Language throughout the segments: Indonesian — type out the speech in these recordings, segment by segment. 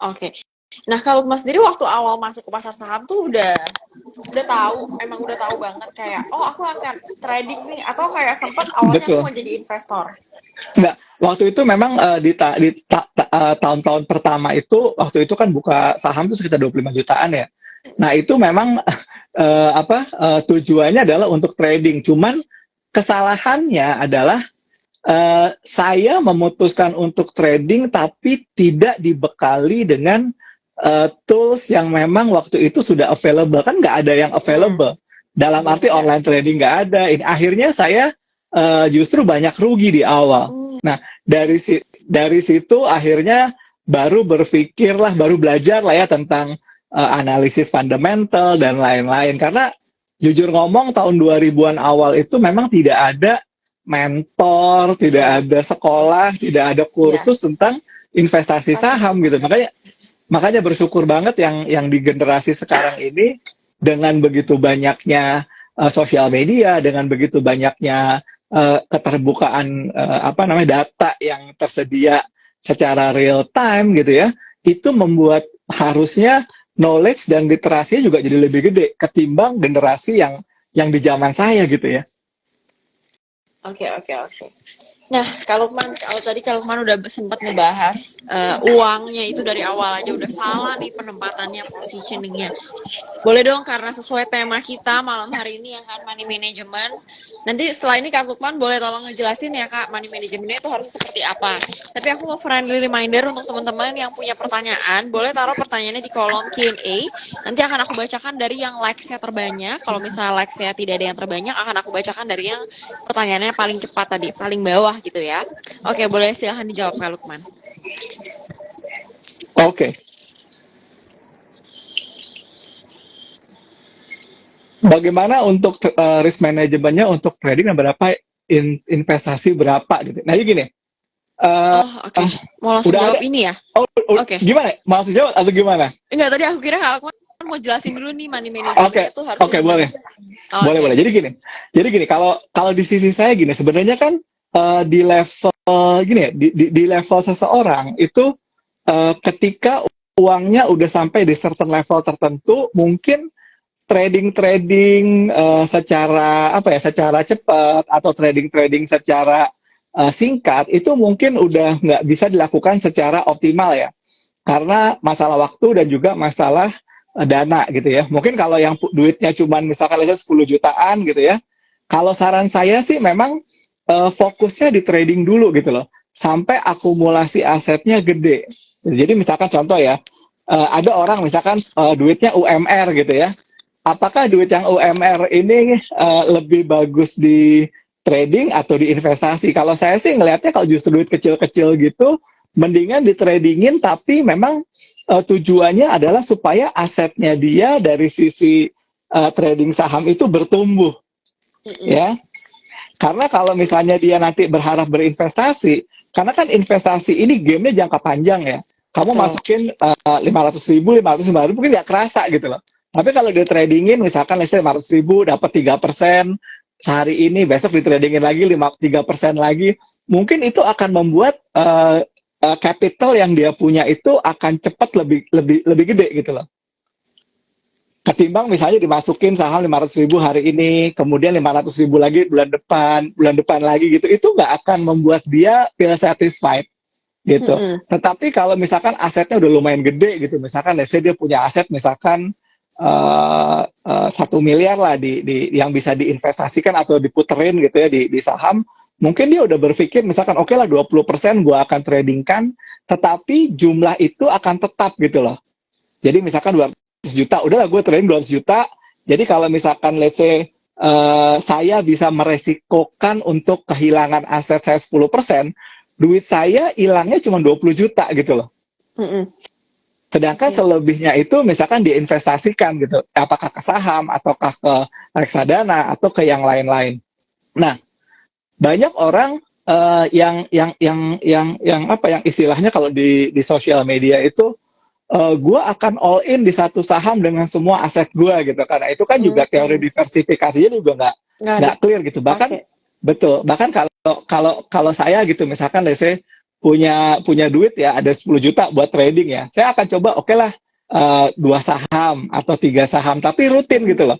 Oke. Nah, kalau Mas sendiri waktu awal masuk ke pasar saham tuh udah tahu banget kayak oh aku akan trading nih atau kayak sempet awalnya aku Betul. mau jadi investor. Enggak, waktu itu memang tahun-tahun pertama itu, waktu itu kan buka saham tuh sekitar 25 jutaan ya. Nah, itu memang tujuannya adalah untuk trading. Cuman kesalahannya adalah saya memutuskan untuk trading tapi tidak dibekali dengan tools yang memang waktu itu sudah available. Kan nggak ada yang Hmm, available. Dalam arti iya. online trading nggak ada. Ini akhirnya saya justru banyak rugi di awal. Hmm, Nah, dari situ akhirnya baru belajar lah ya tentang analisis fundamental dan lain-lain. Karena jujur ngomong tahun 2000-an awal itu memang tidak ada mentor, tidak iya, ada sekolah, tidak ada iya. kursus tentang investasi Pasar saham gitu. saham. Makanya bersyukur banget yang di generasi sekarang ini dengan begitu banyaknya sosial media, dengan begitu banyaknya keterbukaan data yang tersedia secara real time gitu ya, itu membuat harusnya knowledge dan literasinya juga jadi lebih gede ketimbang generasi yang di zaman saya gitu ya. Oke, oke, oke. Nah, kalau tadi kalau Lukman udah sempat ngebahas uangnya itu dari awal aja udah salah nih penempatannya, positioningnya. Boleh dong karena sesuai tema kita malam hari ini yang kan money management. Nanti setelah ini Kak Lukman boleh tolong ngejelasin ya Kak money managementnya itu harus seperti apa. Tapi aku mau friendly reminder untuk teman-teman yang punya pertanyaan, boleh taruh pertanyaannya di kolom Q&A. Nanti akan aku bacakan dari yang likes-nya terbanyak. Kalau misalnya likes-nya tidak ada yang terbanyak, akan aku bacakan dari yang pertanyaannya paling cepat tadi, paling bawah gitu ya. Oke, boleh silahkan dijawab Kak Lukman. Oke, okay. Bagaimana untuk risk manajemennya untuk trading dan berapa investasi berapa gitu. Nah, ini gini, uh, Oh, oke. Mau langsung udah ada. jawab ini ya? Oke. Gimana? Maksud jawab atau gimana? Enggak, tadi aku kira kalau kan mau jelasin dulu nih money Oke, managementnya tuh harusnya oke, gimana. boleh, boleh, Oke. boleh. Jadi gini, kalau di sisi saya gini, sebenarnya kan di level gini ya, di level seseorang itu ketika uangnya udah sampai di certain level tertentu, mungkin trading secara cepat atau trading secara singkat itu mungkin udah nggak bisa dilakukan secara optimal ya, karena masalah waktu dan juga masalah dana gitu ya. Mungkin kalau yang duitnya cuma misalkan aja 10 jutaan gitu ya, kalau saran saya sih memang fokusnya di trading dulu gitu loh, sampai akumulasi asetnya gede. Jadi misalkan contoh ya, ada orang misalkan duitnya UMR gitu ya, apakah duit yang UMR ini lebih bagus di trading atau di investasi? Kalau saya sih ngelihatnya kalau justru duit kecil-kecil gitu, mendingan di tradingin, tapi memang tujuannya adalah supaya asetnya dia dari sisi trading saham itu bertumbuh, Mm-mm. ya. Karena kalau misalnya dia nanti berharap berinvestasi, karena kan investasi ini gamenya jangka panjang ya. Kamu Betul. masukin 500 ribu, 500 ribu, mungkin nggak kerasa gitu loh. Tapi kalau di tradingin, misalkan let's say 500 ribu dapat 3% sehari ini, besok di tradingin lagi 3% lagi, mungkin itu akan membuat capital yang dia punya itu akan cepat lebih lebih lebih gede gitu loh. Ketimbang misalnya dimasukin saham 500 ribu hari ini, kemudian 500 ribu lagi bulan depan lagi gitu, itu nggak akan membuat dia feel satisfied gitu. Mm-mm. Tetapi kalau misalkan asetnya udah lumayan gede gitu, misalkan let's say dia punya aset misalkan 1 miliar lah yang bisa diinvestasikan atau diputerin gitu ya di saham, mungkin dia udah berpikir misalkan oke lah 20% gue akan tradingkan, tetapi jumlah itu akan tetap gitu loh. Jadi misalkan 200 juta, udahlah gue trading 200 juta. Jadi kalau misalkan let's say saya bisa meresikokan untuk kehilangan aset saya 10%, duit saya hilangnya cuma 20 juta gitu loh. Mm-mm. Sedangkan Iya. selebihnya itu misalkan diinvestasikan gitu, apakah ke saham ataukah ke reksadana atau ke yang lain-lain. Nah, banyak orang yang istilahnya kalau di sosial media itu gue akan all in di satu saham dengan semua aset gue gitu, karena itu kan juga teori Mm. diversifikasinya juga Nggak nggak clear gitu. dipakai. Bahkan betul, bahkan kalau saya gitu misalkan let's say punya duit ya, ada 10 juta buat trading ya. Saya akan coba oke lah, 2 saham atau 3 saham, tapi rutin gitu loh.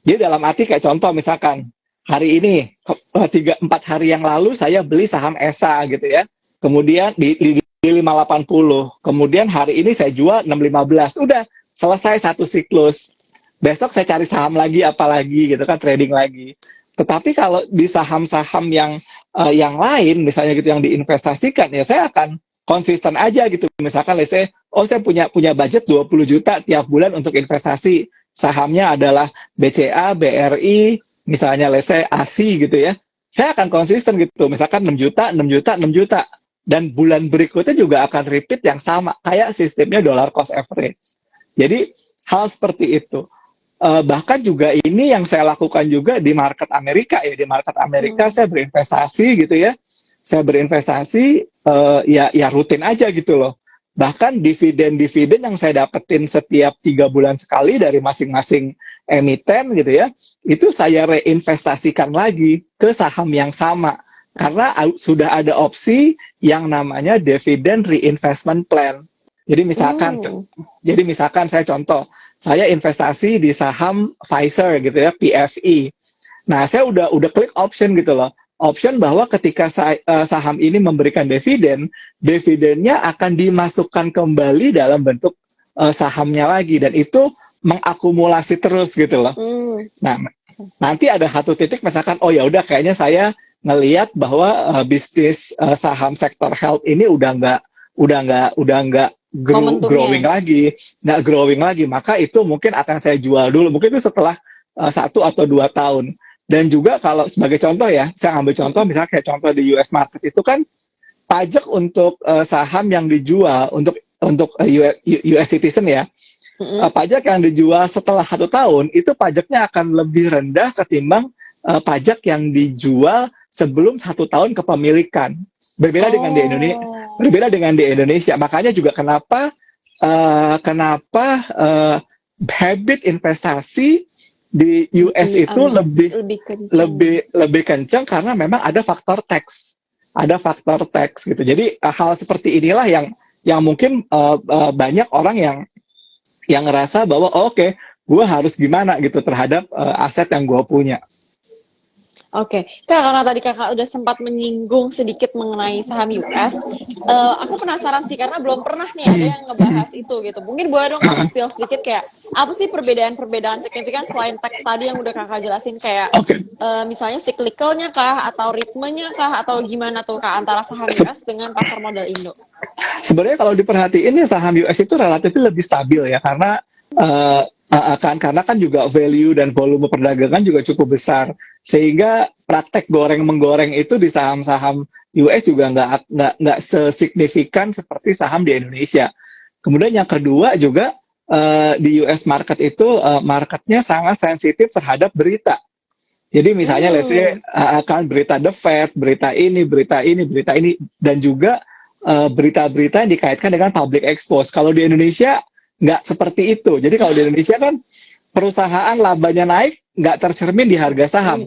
Jadi dalam arti kayak contoh misalkan hari ini 3-4 hari yang lalu saya beli saham ESA gitu ya. Kemudian di 580. Kemudian hari ini saya jual 615. Udah selesai satu siklus. Besok saya cari saham lagi apalagi gitu kan, trading lagi. Tetapi kalau di saham-saham yang lain misalnya gitu yang diinvestasikan ya saya akan konsisten aja gitu. Misalkan let's say saya punya budget 20 juta tiap bulan untuk investasi. Sahamnya adalah BCA, BRI, misalnya let's say ASI gitu ya. Saya akan konsisten gitu. Misalkan 6 juta, 6 juta, 6 juta. Dan bulan berikutnya juga akan repeat yang sama. Kayak sistemnya dollar cost average. Jadi hal seperti itu. Bahkan juga ini yang saya lakukan juga di market Amerika ya. Di market Amerika saya berinvestasi gitu ya. Saya berinvestasi ya rutin aja gitu loh. Bahkan dividen yang saya dapetin setiap 3 bulan sekali dari masing-masing emiten gitu ya, itu saya reinvestasikan lagi ke saham yang sama. Karena sudah ada opsi yang namanya dividend reinvestment plan. Jadi misalkan saya contoh, saya investasi di saham Pfizer gitu ya, PFE. Nah, saya udah klik option gitu loh. Option bahwa ketika saham ini memberikan dividennya akan dimasukkan kembali dalam bentuk sahamnya lagi, dan itu mengakumulasi terus gitu loh. Nah, nanti ada satu titik misalkan ya udah kayaknya saya ngelihat bahwa bisnis saham sektor health ini udah nggak growing lagi, maka itu mungkin akan saya jual dulu. Mungkin itu setelah 1 atau 2 tahun. Dan juga kalau sebagai contoh ya, saya ambil contoh misalnya kayak contoh di US market itu kan pajak untuk saham yang dijual untuk US citizen ya, pajak yang dijual setelah 1 tahun itu pajaknya akan lebih rendah ketimbang pajak yang dijual sebelum 1 tahun kepemilikan. Berbeda dengan di Indonesia. Makanya juga kenapa habit investasi di US itu lebih kencang karena memang ada faktor tax gitu. Jadi hal seperti inilah yang mungkin banyak orang yang ngerasa bahwa oke, gue harus gimana gitu terhadap aset yang gue punya. Oke, Kak, karena tadi Kakak udah sempat menyinggung sedikit mengenai saham US, aku penasaran sih karena belum pernah nih ada yang ngebahas itu gitu. Mungkin boleh dong Kakak spill sedikit kayak apa sih perbedaan signifikan selain teks tadi yang udah Kakak jelasin kayak misalnya cyclicalnya kah atau ritmenya kah atau gimana tuh Kak antara saham US dengan pasar modal Indo? Sebenarnya kalau diperhatiin ya saham US itu relatif lebih stabil ya karena karena kan juga value dan volume perdagangan juga cukup besar, sehingga praktek goreng-menggoreng itu di saham-saham US juga nggak sesignifikan seperti saham di Indonesia. Kemudian yang kedua juga di US market itu marketnya sangat sensitif terhadap berita. Jadi misalnya let's say akan berita The Fed, berita ini, dan juga berita-berita yang dikaitkan dengan public expose. Kalau di Indonesia nggak seperti itu. Jadi kalau di Indonesia kan perusahaan labanya naik nggak tercermin di harga saham.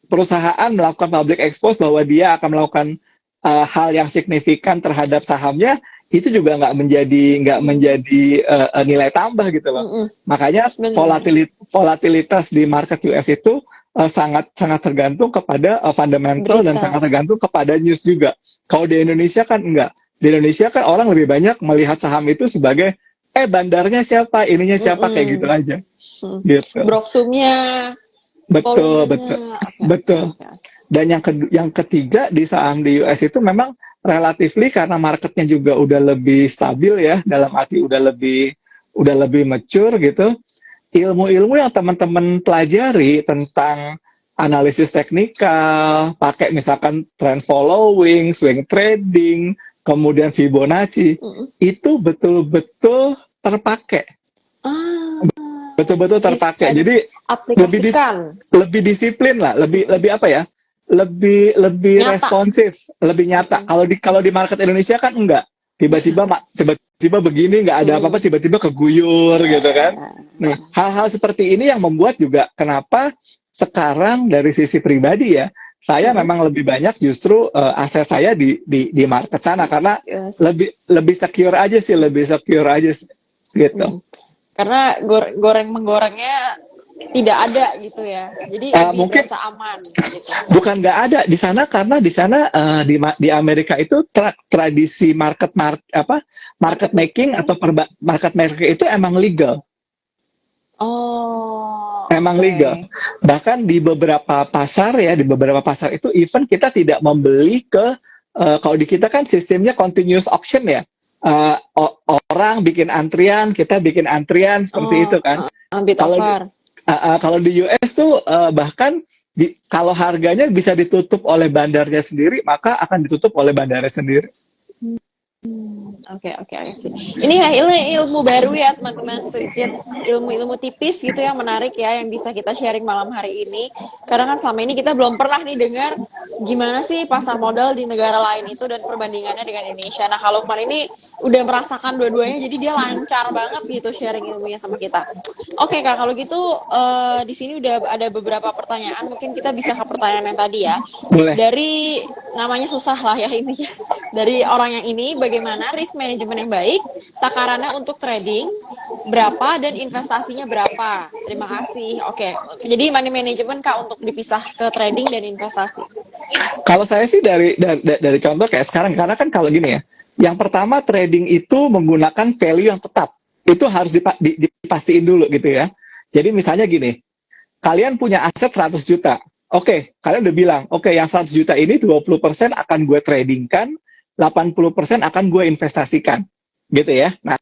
Perusahaan melakukan public expose bahwa dia akan melakukan hal yang signifikan terhadap sahamnya, itu juga nggak menjadi nilai tambah gitu loh. Makanya volatilitas di market US itu sangat tergantung kepada fundamental dan sangat tergantung kepada news juga. Kalau di Indonesia kan enggak. Di Indonesia kan orang lebih banyak melihat saham itu sebagai bandarnya siapa, ininya siapa, kayak gitu aja. Gitu. Broksumnya. Betul. Dan yang ketiga di saham di US itu memang relatively karena marketnya juga udah lebih stabil ya, dalam arti udah lebih mature gitu. Ilmu-ilmu yang teman-teman pelajari tentang analisis teknikal, pakai misalkan trend following, swing trading, kemudian Fibonacci, itu betul-betul terpakai. Betul-betul terpakai. Jadi lebih disiplin lah, lebih apa ya? Lebih responsif, lebih nyata. Kalau di market Indonesia kan enggak. Tiba-tiba begini nggak ada apa-apa, tiba-tiba keguyur gitu kan. Nah, hal-hal seperti ini yang membuat juga kenapa sekarang dari sisi pribadi ya, saya memang lebih banyak justru aset saya di market sana karena Yes. lebih secure aja sih, gitu. Karena goreng menggorengnya tidak ada gitu ya. Jadi lebih Mungkin berasa aman gitu. bukan nggak ada di sana karena di sana di Amerika itu tradisi market making atau market making itu emang legal. Oh, Emang oke. legal. Bahkan di beberapa pasar itu even kita tidak membeli ke kalau di kita kan sistemnya continuous auction ya. Orang bikin antrian, kita bikin antrian seperti itu kan. Bid Kalau offer. kalau di US tuh bahkan kalau harganya bisa ditutup oleh bandarnya sendiri, maka akan ditutup oleh bandarnya sendiri. Oke sih. Ini ya ilmu baru ya teman-teman, sedikit ilmu-ilmu tipis gitu yang menarik ya yang bisa kita sharing malam hari ini. Karena kan selama ini kita belum pernah nih dengar gimana sih pasar modal di negara lain itu dan perbandingannya dengan Indonesia. Nah, kalau Lukman ini udah merasakan dua-duanya, jadi dia lancar banget gitu sharing ilmunya sama kita. Oke Kak, kalau gitu di sini udah ada beberapa pertanyaan. Mungkin kita bisa ke pertanyaan yang tadi ya. Boleh. Dari namanya susah lah ya ini ya. Dari orang yang ini, bagaimana risk management yang baik, takarannya untuk trading, berapa, dan investasinya berapa. Terima kasih. Oke, jadi money management Kak untuk dipisah ke trading dan investasi. Kalau saya sih dari contoh kayak sekarang, karena kan kalau gini ya, yang pertama trading itu menggunakan value yang tetap. Itu harus dipastiin dulu gitu ya. Jadi misalnya gini, kalian punya aset 100 juta. Oke, kalian udah bilang, oke, yang 100 juta ini 20% akan gue tradingkan, 80% akan gue investasikan. Gitu ya. Nah,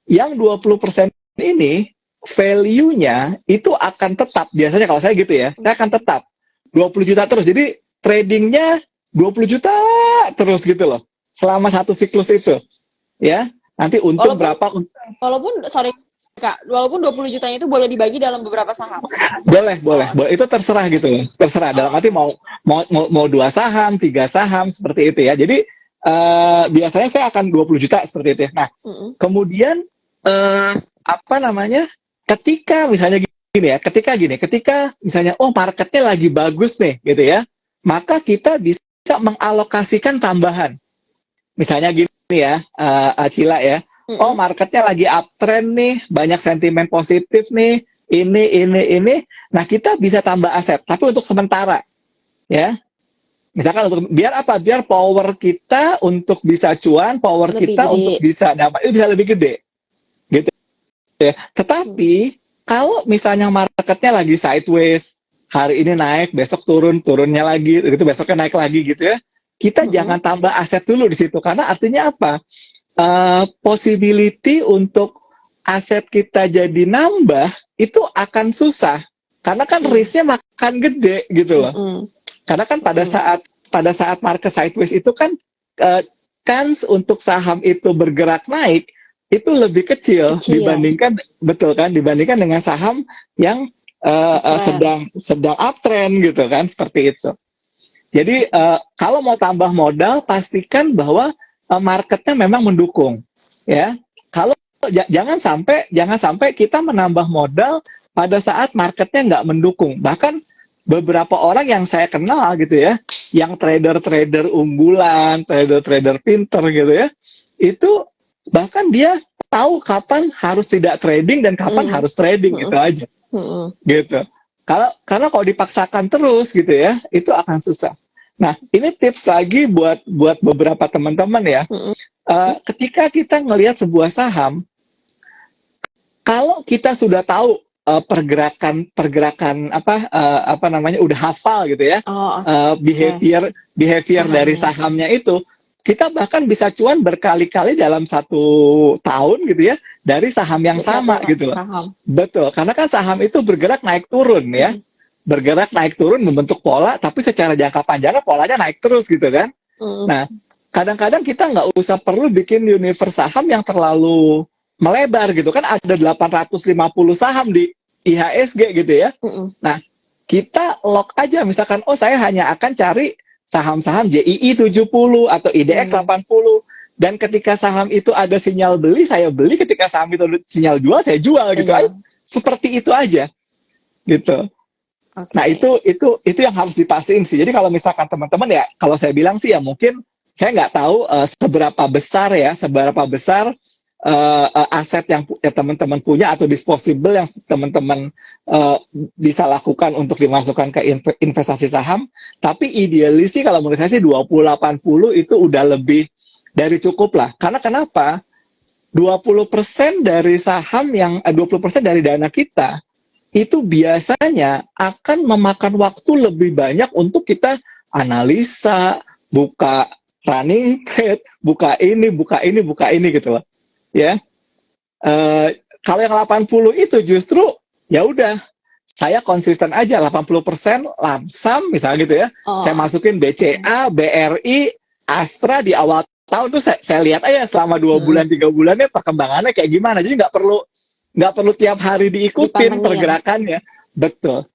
yang 20% ini value-nya itu akan tetap. Biasanya kalau saya gitu ya, saya akan tetap 20 juta terus. Jadi tradingnya 20 juta terus gitu loh. Selama satu siklus itu. Ya, nanti untung berapa? Walaupun, sorry Kak, walaupun 20 jutanya itu boleh dibagi dalam beberapa saham. Boleh. Itu terserah gitu loh. Terserah. Dalam arti mau 2 saham, 3 saham, seperti itu ya. Jadi biasanya saya akan 20 juta seperti itu ya. Nah, kemudian ketika misalnya gini ya, ketika misalnya marketnya lagi bagus nih gitu ya, maka kita bisa mengalokasikan tambahan. Misalnya gini ya, Cila ya, marketnya lagi uptrend nih, banyak sentimen positif nih, ini. Nah, kita bisa tambah aset, tapi untuk sementara ya. Misalkan biar apa? Biar power kita untuk bisa cuan, power lebih kita gede. Untuk bisa dapat itu bisa lebih gede. Gitu ya. Tetapi kalau misalnya marketnya lagi sideways, hari ini naik, besok turunnya lagi, gitu besoknya naik lagi gitu ya. Kita jangan tambah aset dulu di situ karena artinya apa? Possibility untuk aset kita jadi nambah itu akan susah karena kan risknya makan gede gitu loh. Karena kan pada saat market sideways itu kan kans untuk saham itu bergerak naik itu lebih kecil. Dibandingkan dengan saham yang sedang uptrend gitu kan, seperti itu. Jadi kalau mau tambah modal pastikan bahwa marketnya memang mendukung ya. Kalau jangan sampai kita menambah modal pada saat marketnya nggak mendukung. Bahkan beberapa orang yang saya kenal gitu ya, yang trader unggulan, trader pinter gitu ya, itu bahkan dia tahu kapan harus tidak trading dan kapan harus trading gitu aja. Gitu. Karena kalau dipaksakan terus gitu ya, itu akan susah. Nah, ini tips lagi buat beberapa teman-teman ya. Ketika kita ngelihat sebuah saham, kalau kita sudah tahu pergerakan udah hafal gitu ya, behavior dari sahamnya itu, kita bahkan bisa cuan berkali-kali dalam 1 tahun gitu ya dari saham yang sama gitu loh. Betul, karena kan saham itu bergerak naik turun ya. Bergerak naik turun membentuk pola, tapi secara jangka panjangnya polanya naik terus gitu kan. Nah, kadang-kadang kita nggak usah perlu bikin universe saham yang terlalu melebar gitu kan, ada 850 saham di IHSG gitu ya. Nah, kita lock aja misalkan, saya hanya akan cari saham-saham JII 70 atau IDX 80, dan ketika saham itu ada sinyal beli, saya beli, ketika saham itu ada sinyal jual, saya jual gitu aja. Seperti itu aja gitu. Oke. Nah, itu yang harus dipastiin sih. Jadi kalau misalkan teman-teman ya, kalau saya bilang sih ya mungkin saya nggak tahu seberapa besar aset yang teman-teman punya atau disposable yang teman-teman bisa lakukan untuk dimasukkan ke investasi saham. Tapi idealis sih kalau menurut saya sih 20-80 itu udah lebih dari cukup lah. Karena kenapa? 20% dari saham 20% dari dana kita itu biasanya akan memakan waktu lebih banyak untuk kita analisa, buka running trade, buka ini gitu loh. Ya. Kalau yang 80 itu justru ya udah saya konsisten aja 80% lamsam misalnya gitu ya. Saya masukin BCA, BRI, Astra di awal tahun tuh saya lihat aja selama 2 bulan 3 bulannya perkembangannya kayak gimana. Jadi nggak perlu tiap hari diikutin Dipantengin. pergerakannya. Betul.